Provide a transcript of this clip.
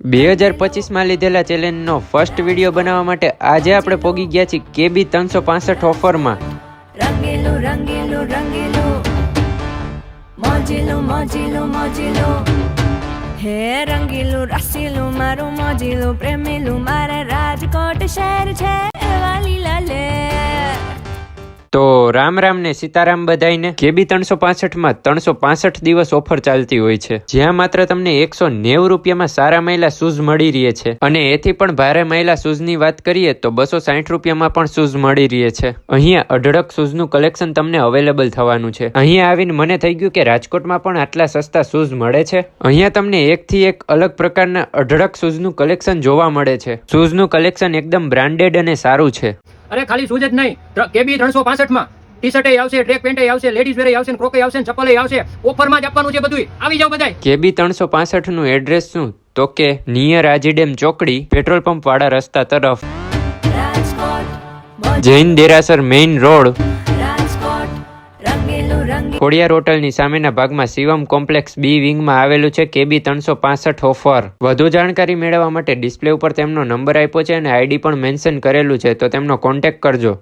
2025માં લીધેલા ચેલેન્જનો first video બનાવવા માટે આજે આપણે પોગી ગયા છીએ KB 365 ઓફરમાં. રંગીલું રંગીલું રંગીલું મોજીલું મોજીલું મોજીલું હે રંગીલું રસીલું મારું મોજીલું પ્રેમીલું મારે રાજકોટ શહેર છે વાલી લાલે. તો રામ રામ ને સીતારામ બધાઈને. KB 365માં 365 દિવસ ઓફર ચાલતી હોય છે, જ્યાં માત્ર તમને 190 રૂપિયામાં સારા મહિલા શૂઝ મળી રહે છે, અને એથી પણ ભારે મહિલા શૂઝની વાત કરીએ તો 260 રૂપિયામાં પણ શૂઝ મળી રહે છે. અહીંયા અઢળક શૂઝનું કલેક્શન તમને અવેલેબલ થવાનું છે. અહીંયા આવીને મને થઈ ગયું કે રાજકોટમાં પણ આટલા સસ્તા શૂઝ મળે છે. અહીંયા તમને એકથી એક અલગ પ્રકારના અઢળક શૂઝનું કલેક્શન જોવા મળે છે. શૂઝનું કલેક્શન એકદમ બ્રાન્ડેડ અને સારું છે. અરે ખાલી શૂઝ જ નહીં, KB 365માં ટી શર્ટ આવશે, ટ્રેક પેન્ટ આવશે, લેડીઝ વેર આવશે, ક્રોકે આવશે, ચપ્પલ આવશે. ઓફરમાં જ આપવાનું છે બધું. આવી જાવ બધાય. KB 365 નું એડ્રેસ શું તો કે નિયર આજીડેમ ચોકડી, પેટ્રોલ પંપ વાળા રસ્તા તરફ, રાજકોટ જૈન દેરાસર મેઇન રોડ, રાજકોટ રંગીલું રંગીલું ખોડિયાર હોટલની સામેના ભાગમાં શિવમ કોમ્પ્લેક્સ B વિંગમાં આવેલું છે KB 365 ઓફર. વધુ જાણકારી મેળવવા માટે ડિસ્પ્લે ઉપર તેમનો નંબર આપ્યો છે અને ID પણ મેન્શન કરેલું છે, તો તેમનો કોન્ટેક્ટ કરજો.